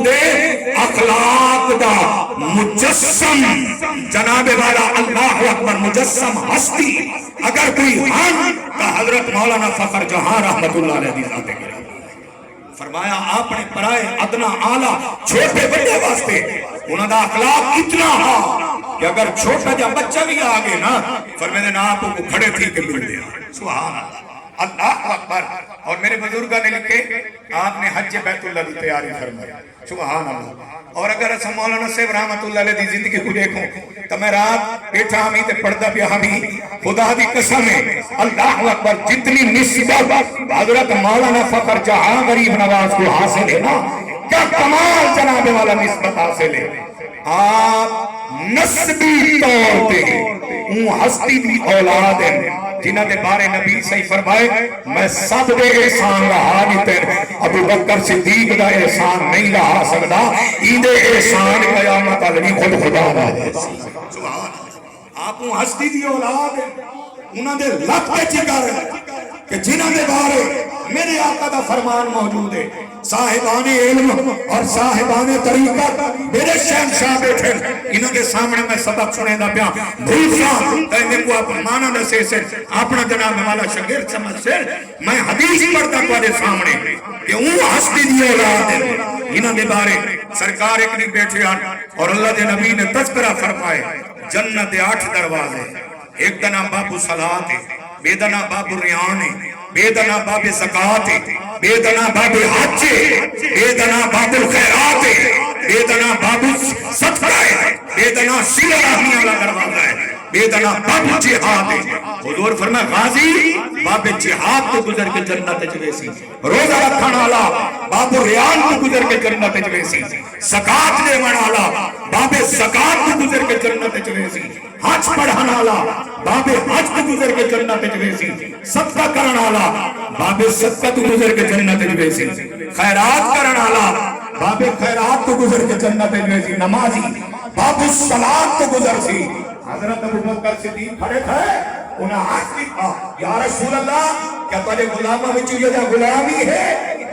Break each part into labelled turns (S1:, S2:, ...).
S1: دے اخلاق دا مجسم جناب والا اللہ اکبر مجسم ہستی اگر کوئی ہم تو حضرت مولانا فخر جہاں رحمت اللہ علیہ دی ذات گرام فرمایا آپ نے پرائے ادنا آلہ چھوٹے بڑے واسطے انہوں دا اخلاق اتنا ہاں کہ اگر چھوٹا جا بچہ بھی آگے نا فرمیدے نا آپ کو کھڑے تھی کہ مل دیا سبحان اللہ اکبر. اور میرے بزرگاں نے لکھے آپ نے حج بیت اللہ کی تیاری فرمائی سبحان اللہ. اور اگر اسا مولانا صاحب رحمت اللہ علیہ دی زندگی کو دیکھوں تو میں رات بیٹھا ہمیں تے پڑھتا پیا ہمیں خدا دی قسم ہے اللہ اکبر جتنی نسبت حضرت مولانا فخر جہاں غریب نواز کو حاصل ہے نا کیا کمال جناب والا نسبت حاصل ہے. آپ نسبی طور پہ اون ہستی دی اولاد ہیں جنہ دے بارے نبی صحیح فرمائے میں سب دے احسان رہا نہیں تیر ابو بکر صدیق دا احسان نہیں رہا سکتا ایدے احسان قیامت علی خود خدا دا سبحان. آپ اون ہستی دی اولاد ہیں انہاں دے لکھ پہ چکر ہے کہ جنہ دے بارے میرے آقا دا فرمان موجود ہے صاحبان علم اور صاحبان طریقت میرے شہنشاہ بیٹھے انہوں کے سامنے میں سبق سنے دا پیا بھولسا کہنے کو آپ مانا دسے سے اپنا جناب والا شگرد سمجھ سے میں حدیث پڑھتا پڑھے سامنے کہ اون ہستی دی اولاد ہے انہوں دے بارے سرکار ایک نہیں بیٹھے اور اللہ دے نبی نے تذکرہ فرمائے جنت 8 دروازے ایک دا نام باب صلاۃ ہے بے دا نام باب ریان ہے بے دا نام باب زکوٰۃ ہے بے دا نام باب حج ہے بے دا نام باب الخیرات ہے بے دا نام باب صدقہ ہے بے دا نام صلہ رحمی والا دروازہ ہے بے دا نام باب جہاد ہے. حضور فرمایا غازی باب جہاد تو گزر کے جنت چلے سی روزہ رکھن والا باب ریان تو گزر کے جنت چلے سی زکوٰۃ دیون والا باب زکوٰۃ تو گزر کے جنت چلے سی حج پڑھن والا باب حج تو گزر کے جنت چلے سی صدقہ کرن والا باب صدقہ تو گزر کے جنت چلے سی خیرات کرن والا باب خیرات تو گزر کے جنت چلے سی نمازی باب الصلاۃ تو گزر سی. حضرت ابو بکر صدیق کھڑے تھے انہیں آج کہا یا رسول اللہ کیا تجھے غلامہ میں چاہیے جا غلامی ہے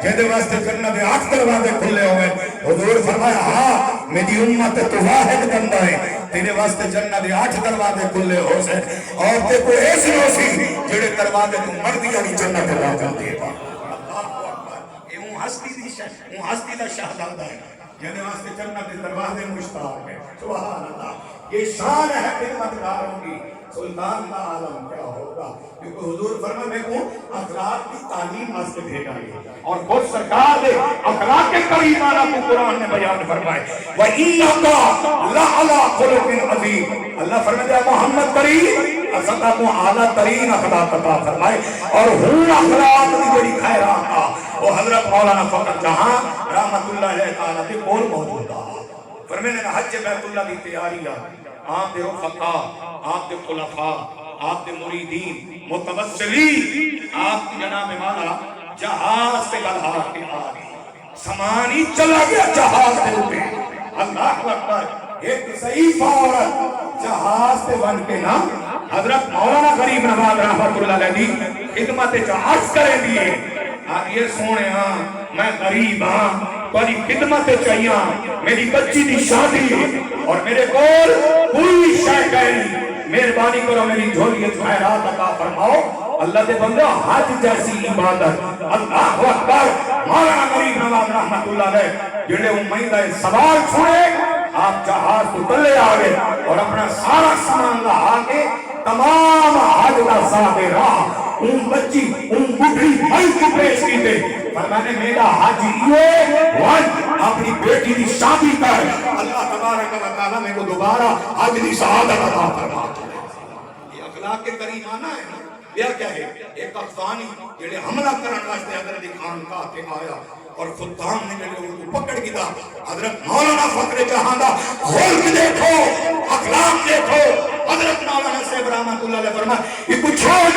S1: جہدے واسطے جنت 8 دروازے کھلے ہوئے. حضور فرمایا ہاں میری امت تو واحد بندہ ہے تیرے واسطے جنت 8 دروازے کھلے ہو سے اور تے کو ایسی ہو سی جڑے دروازے تو مردی والی جنت لا جاتی ہے. اون ہستی دا شہزادہ ہے جہدے واسطے جنت دروازے مشتاق ہے سبحان اللہ. یہ شان ہے خدمتگاروں کی سلطان کا عالم کیا ہوگا کیونکہ حضور فرما میں کو اخلاق کی تعلیم واسطے بھیجا ہے اور خود سرکار دے اخلاق کے کریمانہ کو قرآن نے بیان فرمائے وَإِنَّكَ لَعَلَىٰ خُلُقٍ عَظِيمٍ. اللہ فرمایا محمد کریم اسدہ کو اعلیٰ ترین اخلاق عطا فرمائے اور ہون اخلاق کی بڑی خیرات وہ حضرت مولانا فخر جہاں رحمت اللہ علیہ تعالیٰ کے قول موجود تھا. فرمینے حج بیت اللہ کی تیاری آپ دے رفقا آپ دے خلفاء آپ دے مریدین متوسلین آپ جناب والا جہاز سے بلہا کے آگے سمانی چلا گیا جہاز دے اوپر اللہ اکبر ایک ضعیف عورت جہاز سے بن کے نا حضرت مولانا غریب نواز رحمت اللہ علیہ خدمت جہاز کرے دیے آپ یہ سونے ہاں میں غریب ہاں تاری خدمت چاہیے میری بچی دی شادی اور میرے کول کوئی شے کہیں مہربانی کرو میری جھولی خیرات عطا فرماؤ. اللہ دے بندہ حج جیسی عبادت اللہ اکبر مولانا غریب نواز رحمت اللہ علیہ جڑے امیدہ سوال چھوڑے آپ جہاز تو تلے آگے اور اپنا سارا سامان لہا کے تمام حج کا ساتھ راہ ان بچی ان بڑھی بھائی کو پیش کی دے فرمانے میرا حج یہ وان اپنی بیٹی دی شادی کر اللہ تبارک و تعالی میں کو دوبارہ حج دی سعادت عطا فرما. یہ اخلاق کے کریمانہ ہے یا کیا ہے ایک افغانی جڑے حملہ کرن واسطے حضرت خانقاہ کے آیا اور خدام نے جڑے ان کو پکڑ گیا حضرت مولانا فخر جہاں دا خلق دیکھو اخلاق دیکھو. حضرت مولانا صاحب رحمت اللہ علیہ فرمایا یہ کو چھوڑ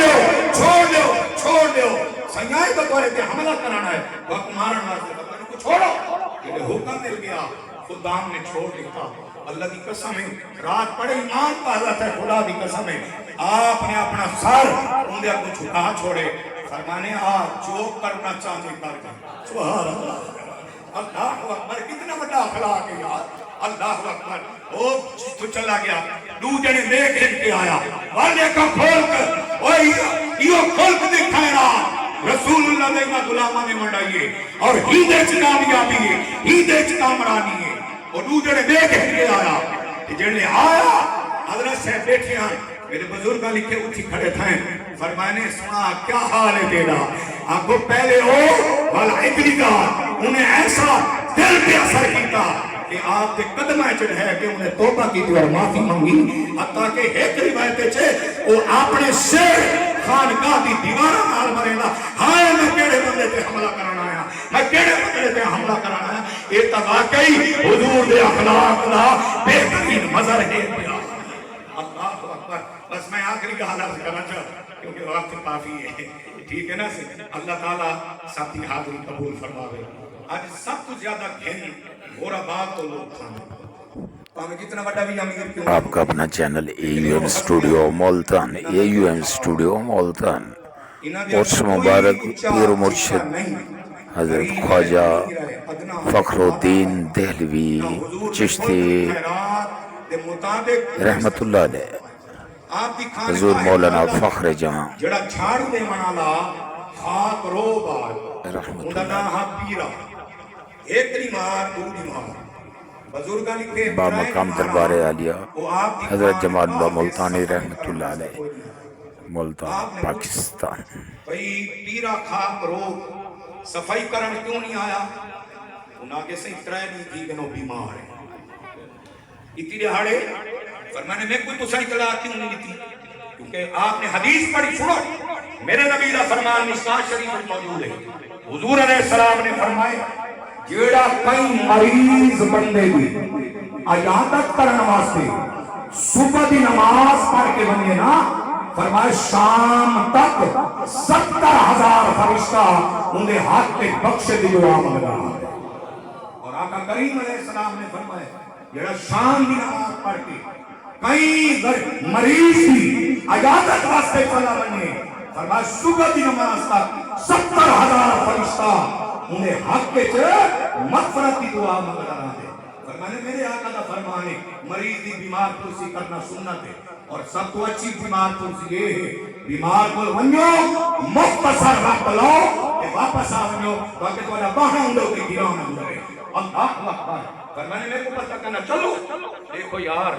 S1: دو سیائی تو کوئے کہ حملہ کرانا ہے وقت مارن واسطے ان کو چھوڑو یہ حکم مل گیا خدام نے چھوڑ دیا. اللہ کی قسم ہے رات پڑے ایمان کا حضرت ہے خدا کی قسم ہے آپ نے اپنا سر اندھے کو چھکا چھوڑے فرمانے جو کرنا چاہتے کر سبحان اللہ اللہ اکبر کتنا بڑا اخلاق ہے یار اللہ اکبر او تو چلا گیا دوجے نے دیکھ کے آیا والے کا کھول کر اوے یہ کھول کے دکھایا رسول اللہ دے غلاماں نے منڈائیے اور ہی دے چ کامیابی ہے ہی دے چ کامرانی ہے اور دوجے نے دیکھ کے آیا کہ جڑے آیا حضرت صاحب بیٹھے ہیں میرے بزرگاں لکھے اٹھی کھڑے تھے فرمایا نے سنا کیا حال ہے تیرا آپ کو پہلے ہو والا ابلی کا انہیں ایسا دل پہ اثر کیتا کہ آپ کے قدمہ چڑھ ہے کہ انہیں توبہ کی تھی اور معافی مانگی حتیٰ کہ ایک روایت چھے وہ اپنے شیر خانقاہ دی دیوارہ نال مرے گا ہائے میں کیڑے بندے تے حملہ کرانا آیا میں کیڑے بندے تے حملہ کرانا آیا یہ تو واقعی حضور دے اخلاق دا بہترین مظہر ہے اللہ اکبر بس میں آخری کا حالات کرنا چاہتا کیونکہ وقت کافی ہے ٹھیک ہے نا اللہ تعالیٰ سب کی حاضری قبول فرماوے آج سب کچھ زیادہ گھن گورا باپ تو لوگ کھانے
S2: آپ کا اپنا channel AUM studio Multan AUM studio Multan عرس مبارک پیر و مرشد حضرت خواجہ فخر الدین دہلوی چشتی رحمت اللہ علیہ حضور مولانا فخر جہاں
S1: جڑا جھاڑو دے منالا خاک رو بار
S2: رحمت
S1: اندھا ناہا پیرا ایک مار دو مار بزرگاں لکھے
S2: باب مقام دربار عالیہ حضرت جمال اللہ ملتانی رحمت اللہ علیہ ملتان پاکستان
S1: بھئی پیرا خاک رو صفائی کرن کیوں نہیں آیا انہاں کے سے اترائے نہیں تھی کہ نو بیمار ہے اتنی دہاڑے فرمانے میں کوئی تسائی اطلاع کیوں نہیں تھی کیونکہ آپ نے حدیث پڑھی سنو میرے نبی کا فرمان مشکات شریف میں موجود ہے حضور علیہ السلام نے فرمایا جیڑا کئی مریض بندے بھی عیادت کرن واسطے صبح دی نماز پڑھ کے بنے نا فرمایا شام تک 70,000 فرشتہ انہیں ہاتھ پہ بخش دی دعا مانگا اور آقا کریم علیہ السلام نے فرمایا جیڑا شام دی نماز پڑھ کے کئی مریض بھی عیادت واسطے چلا بنے فرمایا صبح دی نماز تک 70,000 فرشتہ انہیں حق کے مغفرت کی دعا مانگا رہا ہے فرمانے میرے آقا کا فرمان ہے مریض دی بیمار پرسی کرنا سنت ہے اور سب تو اچھی بیمار پرسی یہ ہے بیمار کو ونیو مختصر وقت لو کہ واپس آ ونیو تاکہ تمہارا باہاں اندھو کے گراؤں نہ گزرے اللہ اکبر فرمانے میرے کو پتہ کرنا چلو دیکھو یار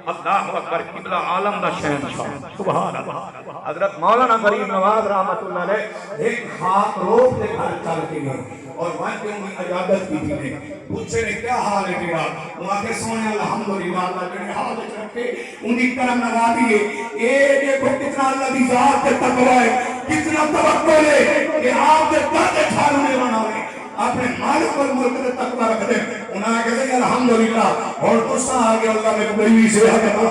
S1: اللہ اکبر قبلہ عالم دا شہنشاہ سبحان اللہ حضرت مولانا غریب نواز رحمت اللہ علیہ ایک خاک روپ دے گھر چل کے گئے اور وہاں کے انہی عیادت کی تھی پوچھے نے کیا حال ہے تیرا وہاں کے سونے الحمدللہ اللہ کے حال رکھے انہی کرم نوا دیئے اے دیکھو کتنا اللہ دی ذات کے تقوی ہے کتنا توکل ہے کہ آپ کے درد چھاڑنے بنا رہے اپنے مالک اور ملک نے تقوی رکھ دے انہاں نے کہتے ہیں الحمدللہ اور قصہ آگے اللہ میں بڑی سے اللہ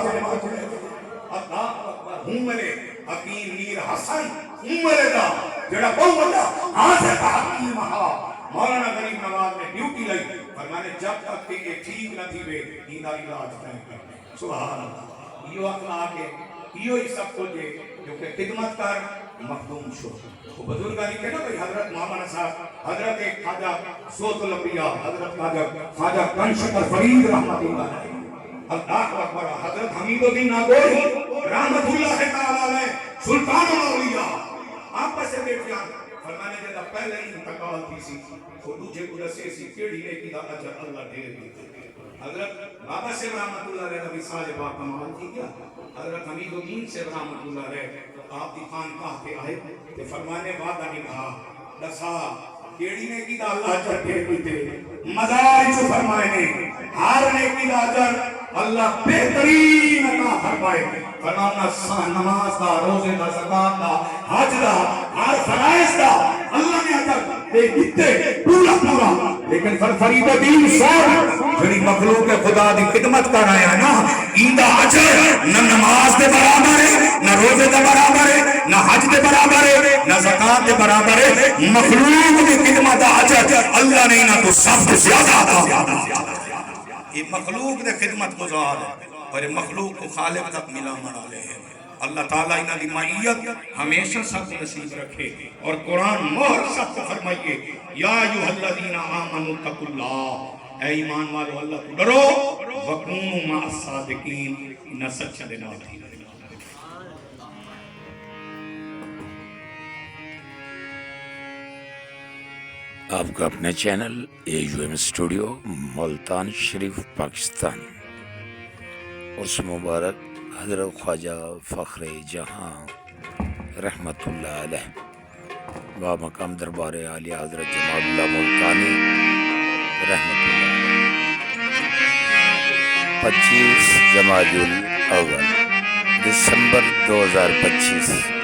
S1: اکبر ہوں ملے حکیم میر حسن ہوں ملے دا جڑا بہت بڑا حاضر حکیم ہا مولانا غریب نواز نے ڈیوٹی لئی فرمانے جب تک کہ یہ ٹھیک نہ تھی وے دینا علاج نہیں کرنے سبحان اللہ یہ اخلاق ہے یہ سب کچھ ہے جو کہ خدمت کر مخدوم شو وہ بزرگاں لکھے نا بھئی حضرت مولانا صاحب حضرت خواجہ صوت الانبیاء حضرت خواجہ کنشکر فرید رحمت اللہ علیہ اللہ اکبر حضرت حمید الدین ناگوری رحمت اللہ تعالی علیہ سلطان الاولیاء آپس سے بیٹھیاں فرمانے جدا پہلے ہی انتقال تھی سی تو دوجے کو دسے سی کیڑی لے کی دا اجر اللہ دے دیتے حضرت بابا سے رحمت اللہ علیہ نبی صاحب با کمال تھی کیا حضرت حمید الدین سے رحمت اللہ علیہ آپ دی خانقاہ کے آئے تے فرمانے وعدہ نبھا دسا کیڑی نے کی دا اللہ اجر دے دیتے مزاج جو فرمائے نے ہر نے کی دا اجر اللہ بہترین عطا فرمائے فرمانا نماز دا روزے دا زکات دا حج دا ہر فرائض دا اللہ نے اجر دے دیتے پورا پورا لیکن فرید الدین صاحب جڑی مخلوق خدا دی خدمت کر رہے ہیں نا ایندا اجر نہ نماز دے برابر ہے نہ روزے دے برابر ہے نہ حج دے برابر ہے نہ زکات دے برابر ہے مخلوق دی خدمت دا اجر اللہ نے انہاں کو سب سے زیادہ عطا یہ مخلوق دے خدمت گزار ہے اور مخلوق کو خالق تک ملا منا لے ہیں اللہ تعالیٰ انہاں دی معیت ہمیشہ ساتھ نصیب رکھے اور قرآن مہر ساتھ فرمائیے یا ایھا الذین آمنوا اتقوا اللہ، اے ایمان والو اللہ کو ڈرو، وکونوا مع الصادقین، انہاں سچے دے نال تھی۔
S2: آپ کا اپنا چینل AUM اسٹوڈیو ملتان شریف پاکستان، عرس مبارک حضرت خواجہ فخر جہاں رحمت اللہ علیہ با مقام دربار عالی حضرت جمال اللہ ملتانی رحمت اللہ علیہ، 25 جمادی الاول دسمبر 2025